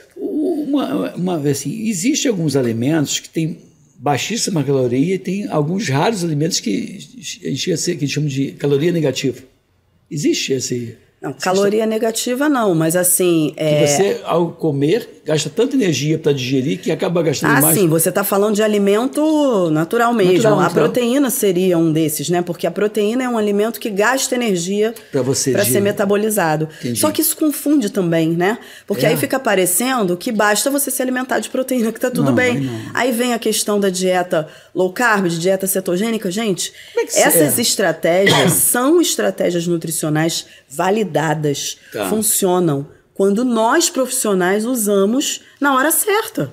Assim, existem alguns alimentos que têm baixíssima caloria e tem alguns raros alimentos que a gente chama de caloria negativa. Existe esse... Não, caloria negativa não, mas assim... Que você, ao comer, gasta tanta energia para digerir que acaba gastando mais... sim, você está falando de alimento natural mesmo. A proteína seria um desses, né? Porque a proteína é um alimento que gasta energia para ser metabolizado. Entendi. Só que isso confunde também, né? Porque aí fica parecendo que basta você se alimentar de proteína que está tudo bem. Não. Aí vem a questão da dieta low carb, de dieta cetogênica. Gente, essas estratégias são estratégias nutricionais validadas. Funcionam quando nós profissionais usamos na hora certa.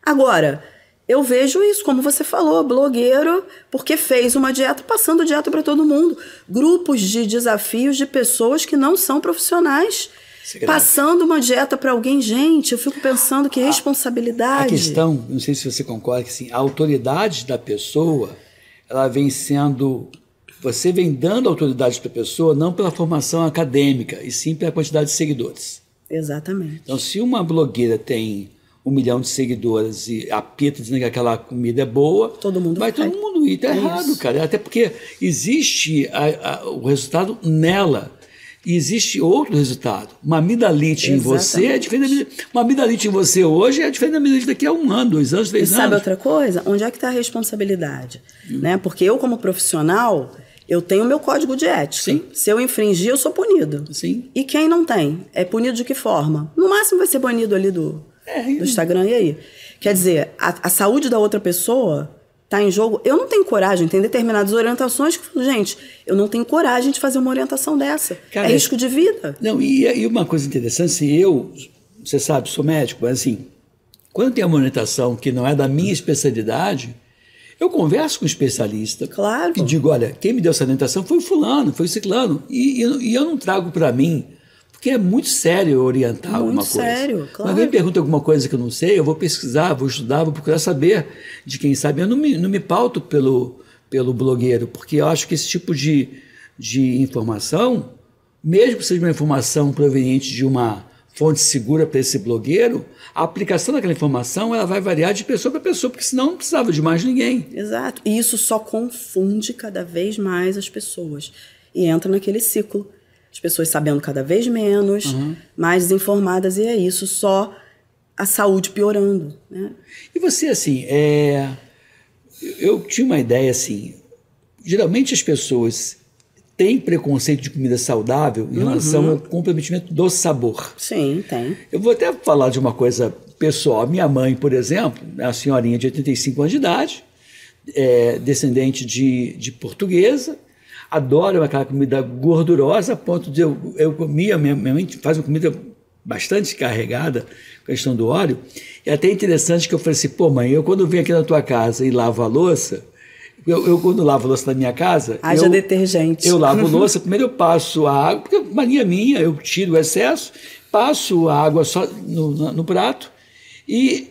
Agora, eu vejo isso, como você falou, blogueiro, porque fez uma dieta, passando dieta para todo mundo. Grupos de desafios de pessoas que não são profissionais. Passando uma dieta para alguém. Gente, eu fico pensando que responsabilidade. A questão, não sei se você concorda, que assim, a autoridade da pessoa, ela vem sendo... Você vem dando autoridade para a pessoa não pela formação acadêmica, e sim pela quantidade de seguidores. Exatamente. Então, se uma blogueira tem 1 milhão de seguidores e apita dizendo que aquela comida é boa, todo mundo ir. Está errado, cara. Até porque existe o resultado nela. E existe outro resultado. Uma amidalite em você é diferente uma amidalite em você hoje é diferente da amidalite daqui a 1 ano, 2 anos, 3 anos. E sabe outra coisa? Onde é que está a responsabilidade? Né? Porque eu, como profissional... Eu tenho o meu código de ética. Sim. Se eu infringir, eu sou punido. Sim. E quem não tem? É punido de que forma? No máximo vai ser banido ali do Instagram. E aí? Quer dizer, a saúde da outra pessoa está em jogo. Eu não tenho coragem. Tem determinadas orientações que, gente, eu não tenho coragem de fazer uma orientação dessa. Cara, é risco de vida. Não, e uma coisa interessante, se você sabe, sou médico, mas assim, quando tem uma orientação que não é da minha especialidade... Eu converso com um especialista e digo, olha, quem me deu essa orientação foi o fulano, foi o ciclano. E eu não trago para mim, porque é muito sério orientar alguma coisa. Muito sério, claro. Quando alguém pergunta alguma coisa que eu não sei, eu vou pesquisar, vou estudar, vou procurar saber de quem sabe. Eu não me pauto pelo blogueiro, porque eu acho que esse tipo de informação, mesmo que seja uma informação proveniente de uma fonte segura para esse blogueiro, a aplicação daquela informação ela vai variar de pessoa para pessoa, porque senão não precisava de mais ninguém. Exato. E isso só confunde cada vez mais as pessoas. E entra naquele ciclo. As pessoas sabendo cada vez menos, mais desinformadas, e é isso, só a saúde piorando. Né? E você, assim, eu tinha uma ideia assim, geralmente as pessoas... Tem preconceito de comida saudável em relação ao comprometimento do sabor. Sim, tem. Eu vou até falar de uma coisa pessoal. Minha mãe, por exemplo, é uma senhorinha de 85 anos de idade, descendente de portuguesa, adora aquela comida gordurosa, a ponto de eu comia, minha mãe faz uma comida bastante carregada, questão do óleo, e até interessante que eu falei assim, pô mãe, eu quando venho aqui na tua casa e lavo a louça, eu quando lavo a louça na minha casa... Haja detergente. Eu lavo a louça, primeiro eu passo a água, porque mania minha, eu tiro o excesso, passo a água só no prato e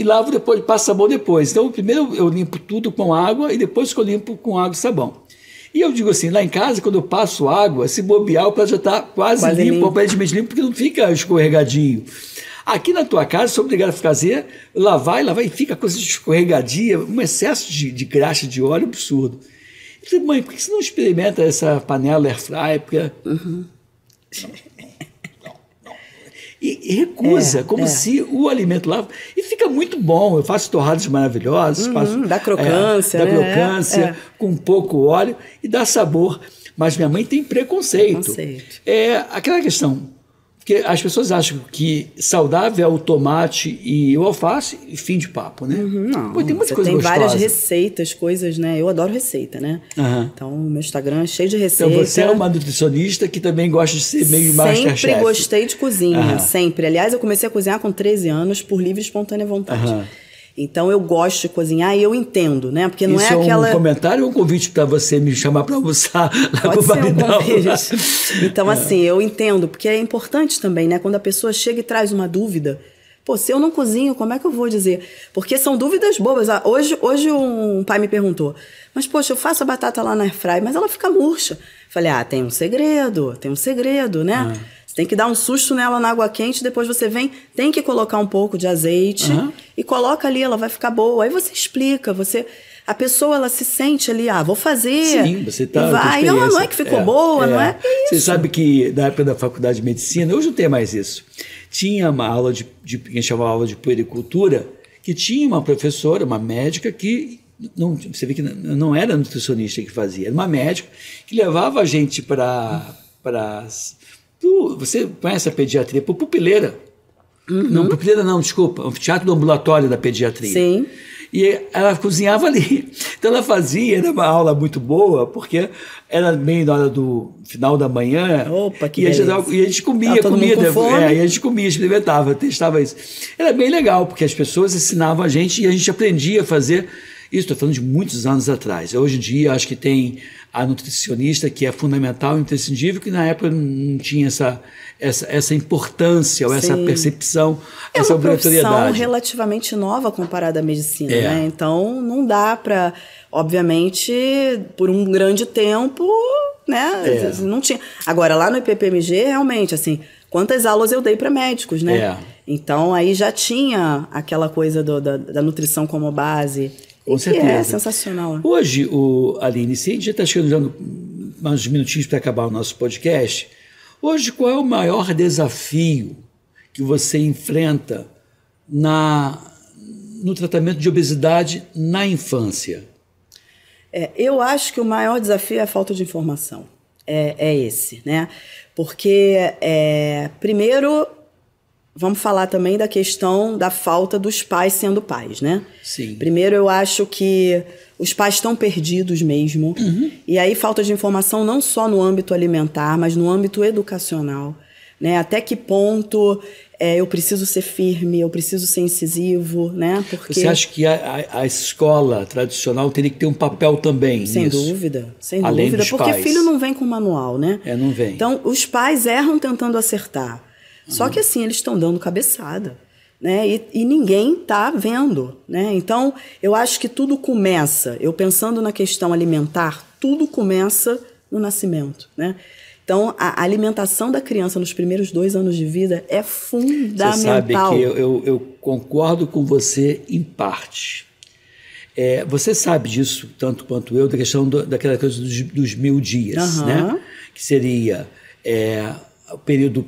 lavo depois, passo sabão depois. Então, primeiro eu limpo tudo com água e depois que eu limpo com água e sabão. E eu digo assim, lá em casa, quando eu passo água, se bobear, o prato já está quase limpo, aparentemente limpo, porque não fica escorregadinho. Aqui na tua casa, sou obrigado a fazer, lavar e fica a coisa escorregadia, um excesso de graxa, de óleo absurdo. Eu falei, mãe, por que você não experimenta essa panela air fryer? Porque... E recusa, se o alimento lá... E fica muito bom, eu faço torradas maravilhosas, dá crocância, dá crocância, com pouco óleo, e dá sabor. Mas minha mãe tem preconceito. É aquela questão... Porque as pessoas acham que saudável é o tomate e o alface e fim de papo, né? Não, pô, tem muita coisa tem gostosa. Várias receitas, coisas, né? Eu adoro receita, né? Então, o meu Instagram é cheio de receita. Então, você é uma nutricionista que também gosta de ser meio Masterchef. Sempre gostei de cozinha, sempre. Aliás, eu comecei a cozinhar com 13 anos por livre e espontânea vontade. Então, eu gosto de cozinhar e eu entendo, né? Porque não isso é aquela... um comentário ou um convite para você me chamar para almoçar lá com o Maridão? Então, assim, eu entendo, porque é importante também, né? Quando a pessoa chega e traz uma dúvida, pô, se eu não cozinho, como é que eu vou dizer? Porque são dúvidas bobas. Hoje um pai me perguntou, mas, poxa, eu faço a batata lá na airfryer, mas ela fica murcha. Falei, tem um segredo, né? tem que dar um susto nela na água quente, depois você vem, tem que colocar um pouco de azeite e coloca ali, ela vai ficar boa. Aí você explica, a pessoa, ela se sente ali, vou fazer. Sim, você tá. E vai, não é que ficou boa, não é? Você sabe que na época da faculdade de medicina, hoje não tem mais isso. Tinha uma aula que a gente chamava aula de puericultura, que tinha uma professora, uma médica, que você vê que não era nutricionista que fazia, era uma médica que levava a gente para. Você conhece a pediatria? Por pupileira. Não, pupileira não, desculpa. O teatro do ambulatório da pediatria. Sim. E ela cozinhava ali. Então ela fazia, era uma aula muito boa, porque era bem na hora do final da manhã. Opa, que e a gente comia comida. E a gente comia, experimentava, testava isso. Era bem legal, porque as pessoas ensinavam a gente e a gente aprendia a fazer. Isso estou falando de muitos anos atrás. Hoje em dia, acho que tem a nutricionista, que é fundamental e imprescindível, que na época não tinha essa importância ou essa percepção, essa obrigatoriedade. É uma profissão relativamente nova comparada à medicina, né? Então, não dá para, obviamente, por um grande tempo, né? Não tinha. Agora, lá no IPPMG, realmente, assim, quantas aulas eu dei para médicos, né? Então, aí já tinha aquela coisa da nutrição como base. Com certeza. É sensacional. Hoje, Aline, se a gente já está chegando já mais uns minutinhos para acabar o nosso podcast, hoje qual é o maior desafio que você enfrenta no tratamento de obesidade na infância? Eu acho que o maior desafio é a falta de informação. É esse, né? Porque, primeiro, vamos falar também da questão da falta dos pais sendo pais, né? Sim. Primeiro, eu acho que os pais estão perdidos mesmo. E aí, falta de informação não só no âmbito alimentar, mas no âmbito educacional, né? Até que ponto eu preciso ser firme, eu preciso ser incisivo, né? Porque você acha que a escola tradicional teria que ter um papel também sem nisso? Dúvida, sem Além dúvida. dos Porque pais. Filho não vem com manual, né? Não vem. Então, os pais erram tentando acertar. Só que assim, eles estão dando cabeçada, né? E ninguém está vendo, né? Então, eu acho que tudo começa, eu pensando na questão alimentar, tudo começa no nascimento, né? Então, a alimentação da criança nos primeiros 2 anos de vida é fundamental. Você sabe que eu concordo com você em parte. Você sabe disso, tanto quanto eu, da questão daquela coisa dos 1000 dias, né? Que seria o período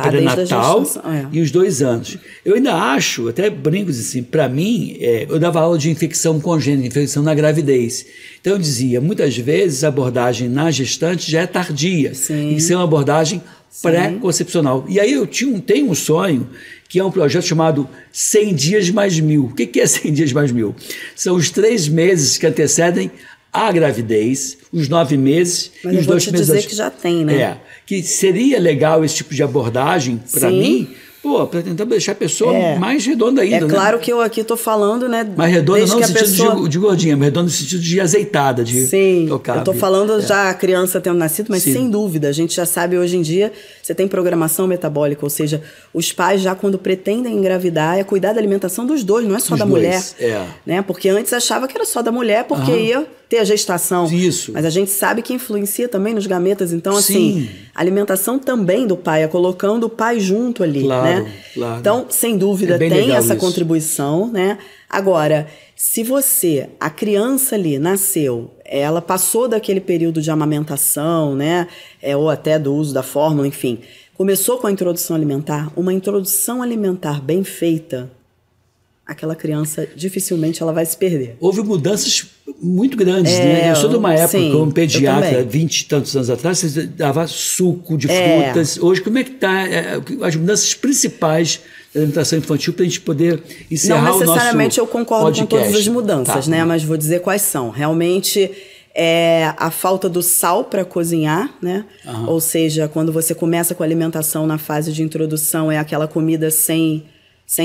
pré-natal e os 2 anos. Eu ainda acho, até brinco assim, para mim, eu dava aula de infecção congênita, infecção na gravidez. Então eu dizia, muitas vezes a abordagem na gestante já é tardia, tem que ser uma abordagem pré-concepcional. E aí eu tenho um sonho, que é um projeto chamado 100 dias mais 1000. O que é 100 dias mais 1000? São os 3 meses que antecedem a gravidez, os 9 meses mas e os 2 primeiros anos. Mas eu vou te dizer que já tem, né? Que seria legal esse tipo de abordagem para mim, para tentar deixar a pessoa mais redonda ainda. É claro que eu aqui estou falando, né? Mais redonda não no sentido pessoa... de gordinha, mas redonda no sentido de azeitada, de tocar. Eu estou falando já a criança tendo nascido, mas sem dúvida, a gente já sabe hoje em dia, você tem programação metabólica, ou seja, os pais já quando pretendem engravidar, cuidar da alimentação dos dois, não é só da mulher. Né? Porque antes achava que era só da mulher, porque ia ter a gestação. Isso. Mas a gente sabe que influencia também nos gametas. Então, assim, a alimentação também do pai, colocando o pai junto ali, né? Claro. Então, sem dúvida, tem essa contribuição, né? Agora, se a criança ali nasceu, ela passou daquele período de amamentação, né? Ou até do uso da fórmula, enfim, começou com a introdução alimentar, uma introdução alimentar bem feita, aquela criança dificilmente ela vai se perder. Houve mudanças muito grandes, né? Eu sou de uma época, como pediatra, 20 e tantos anos atrás, você dava suco de frutas. Hoje, como é que está as mudanças principais da alimentação infantil para a gente poder encerrar o nosso podcast? Não necessariamente eu concordo com todas as mudanças, né? Mas vou dizer quais são. Realmente, a falta do sal para cozinhar, né? Ou seja, quando você começa com a alimentação na fase de introdução, é aquela comida sem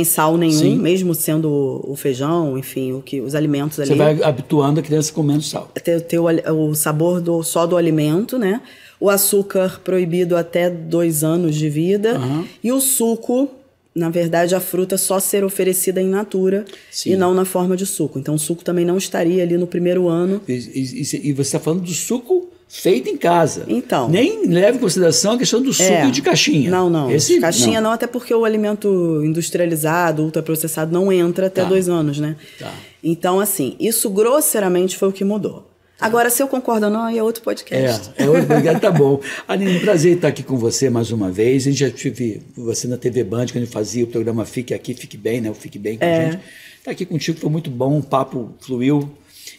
sal nenhum, mesmo sendo o feijão, enfim, os alimentos ali. Você vai habituando a criança com menos sal. Ter o sabor só do alimento, né? O açúcar proibido até 2 anos de vida. E o suco, na verdade, a fruta só ser oferecida in natura e não na forma de suco. Então, o suco também não estaria ali no primeiro ano. E você está falando do suco feito em casa. Então. Nem leve em consideração a questão do suco de caixinha. Não. Esse, caixinha não, até porque o alimento industrializado, ultraprocessado, não entra até 2 anos, né? Tá. Então, assim, isso grosseiramente foi o que mudou. Agora, se eu concordo ou não, aí é outro podcast. É outro podcast, tá bom. Aline, prazer estar aqui com você mais uma vez. A gente já tive você na TV Band, quando a gente fazia o programa Fique Aqui, Fique Bem, né? O Fique Bem com a gente. Estar aqui contigo foi muito bom, o papo fluiu.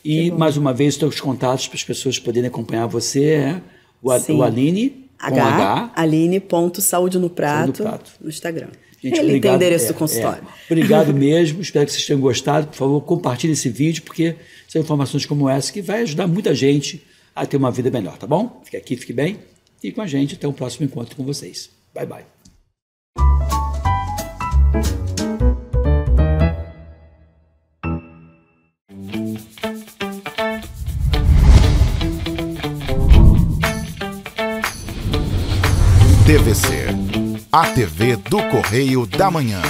E, mais uma vez, estou com os contatos para as pessoas poderem acompanhar você. O Aline, com H. Aline.saúde no prato, no Instagram. Gente, ele obrigado, tem endereço do consultório. Obrigado mesmo, espero que vocês tenham gostado. Por favor, compartilhe esse vídeo, porque são informações como essa que vai ajudar muita gente a ter uma vida melhor, tá bom? Fique aqui, fique bem. E com a gente, até o próximo encontro com vocês. Bye, bye. TVC, a TV do Correio da Manhã.